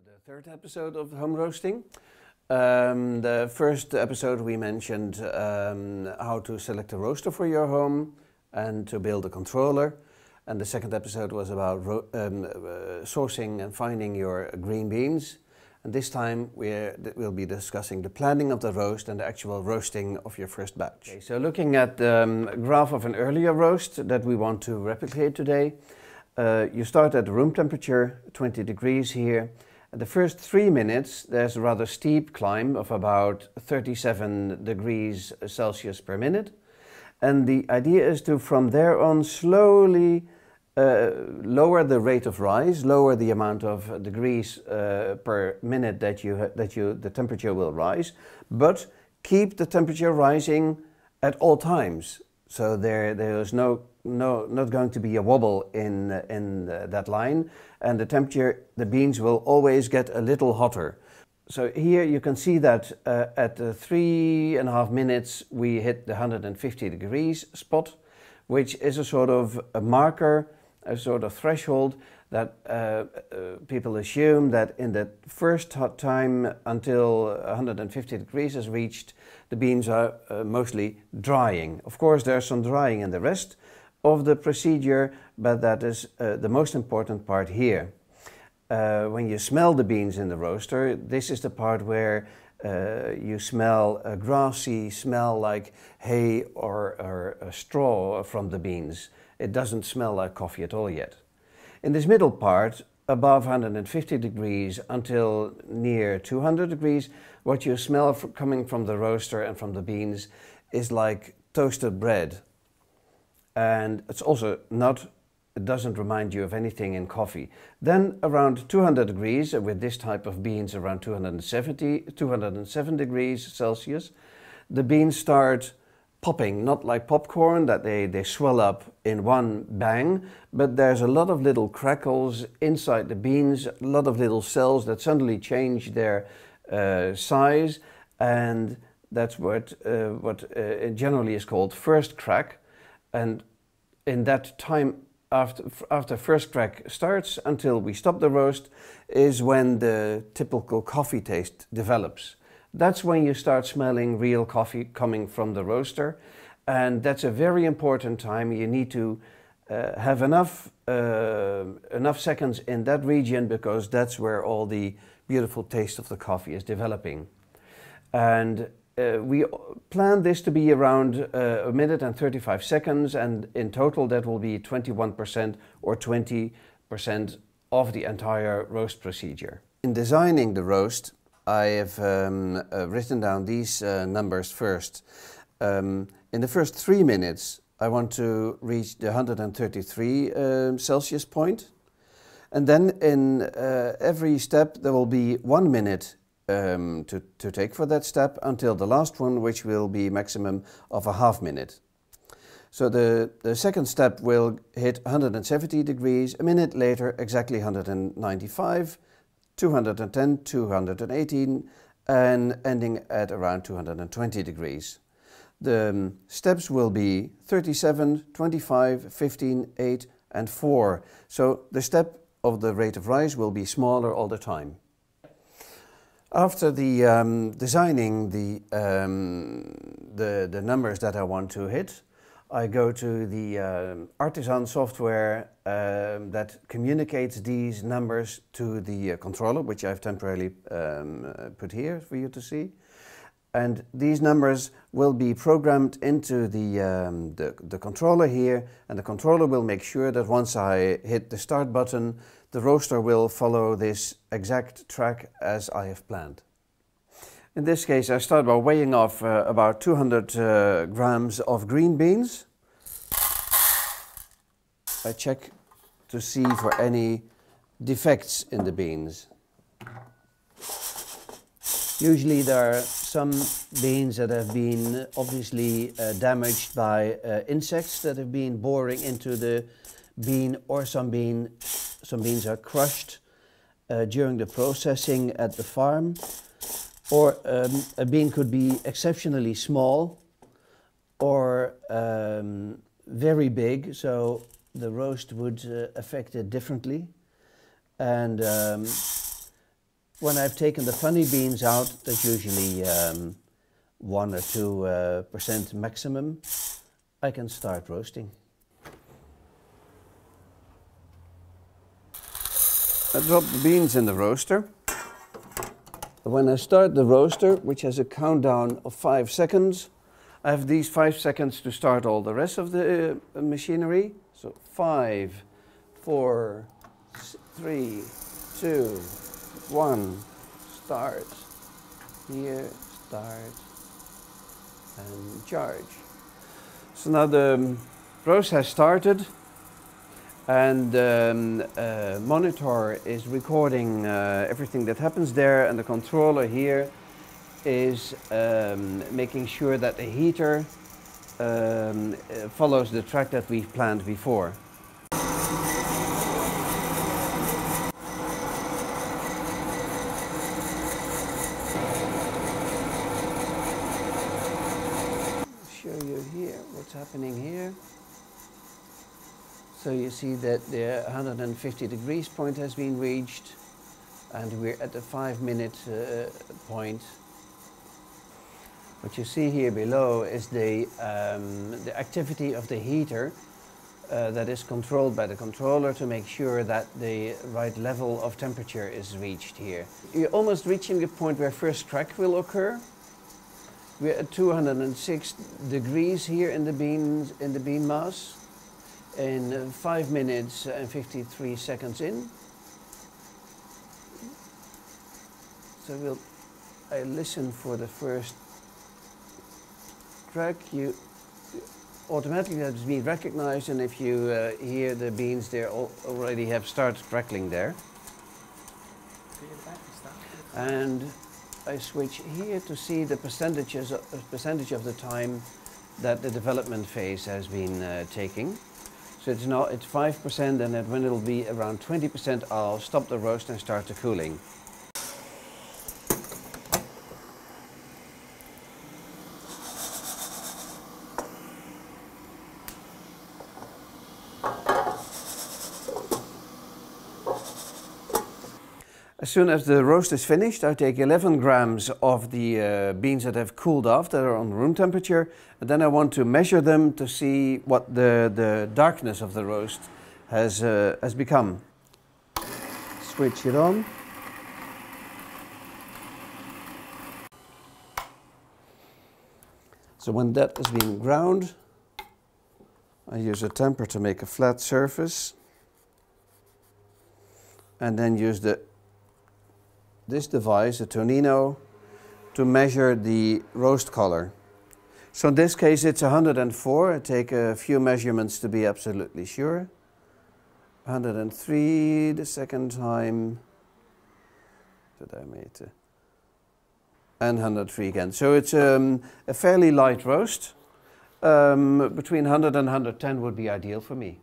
The third episode of home roasting. The first episode we mentioned how to select a roaster for your home and to build a controller. And the second episode was about sourcing and finding your green beans. And this time we'll be discussing the planning of the roast and the actual roasting of your first batch. Okay, so looking at the graph of an earlier roast that we want to replicate today, you start at room temperature, 20 degrees here. At the first 3 minutes, there's a rather steep climb of about 37 degrees Celsius per minute. And the idea is to, from there on, slowly lower the rate of rise, lower the amount of degrees per minute that the temperature will rise, but keep the temperature rising at all times. So there is not going to be a wobble in that line, and the beans will always get a little hotter. So here you can see that at 3.5 minutes we hit the 150 degrees spot, which is a sort of a marker, a sort of threshold that people assume that in the first time until 150 degrees is reached, the beans are mostly drying. Of course, there's some drying in the rest of the procedure, but that is the most important part here. When you smell the beans in the roaster, this is the part where you smell a grassy smell like hay or a straw from the beans. It doesn't smell like coffee at all yet. In this middle part, above 150 degrees until near 200 degrees, what you smell coming from the roaster and from the beans is like toasted bread. And it's also it doesn't remind you of anything in coffee. Then around 200 degrees, with this type of beans around 207 degrees Celsius, the beans start popping, not like popcorn, that they swell up in one bang, but there's a lot of little crackles inside the beans, a lot of little cells that suddenly change their size, and that's what generally is called first crack. And in that time after first crack starts until we stop the roast is when the typical coffee taste develops. That's when you start smelling real coffee coming from the roaster, and that's a very important time. You need to have enough seconds in that region, because that's where all the beautiful taste of the coffee is developing. And we plan this to be around 1 minute and 35 seconds, and in total that will be 21% or 20% of the entire roast procedure. In designing the roast, I have written down these numbers first. In the first 3 minutes, I want to reach the 133 Celsius point. And then in every step, there will be 1 minute to take for that step until the last one, which will be maximum of a half minute. So the second step will hit 170 degrees, a minute later exactly 195, 210, 218, and ending at around 220 degrees. The steps will be 37, 25, 15, 8 and 4. So the step of the rate of rise will be smaller all the time. After designing the numbers that I want to hit, I go to the Artisan software that communicates these numbers to the controller, which I've temporarily put here for you to see. And these numbers will be programmed into the controller here, and the controller will make sure that once I hit the start button, the roaster will follow this exact track as I have planned. In this case, I start by weighing off about 200 grams of green beans. I check to see for any defects in the beans. Usually there are some beans that have been obviously damaged by insects that have been boring into the bean, or some beans are crushed during the processing at the farm, or a bean could be exceptionally small or very big, so the roast would affect it differently. And When I've taken the funny beans out, that's usually 1 or 2% maximum, I can start roasting. I drop the beans in the roaster. When I start the roaster, which has a countdown of 5 seconds, I have these 5 seconds to start all the rest of the machinery. So 5, 4, 3, 2, 1, start. Here, start, and charge. So now the roast has started, and the monitor is recording everything that happens there, and the controller here is making sure that the heater follows the track that we've planned before. Show you here what's happening here. So you see that the 150 degrees point has been reached, and we're at the 5-minute point. What you see here below is the activity of the heater that is controlled by the controller to make sure that the right level of temperature is reached here. You're almost reaching the point where first crack will occur. We're at 206 degrees here in the bean mass. In 5 minutes and 53 seconds in. So I listen for the first crack. You automatically has been recognized, and if you hear the beans, they already have started crackling there. And I switch here to see the percentage of the time that the development phase has been taking. So it's now at 5%, and when it'll be around 20%, I'll stop the roast and start the cooling. As soon as the roast is finished, I take 11 grams of the beans that have cooled off, that are on room temperature, and then I want to measure them to see what the darkness of the roast has become. Switch it on. So when that has been ground, I use a temper to make a flat surface, and then use this device, the Tonino, to measure the roast color. So in this case it's 104. I take a few measurements to be absolutely sure. 103 the second time. And 103 again. So it's a fairly light roast. Between 100 and 110 would be ideal for me.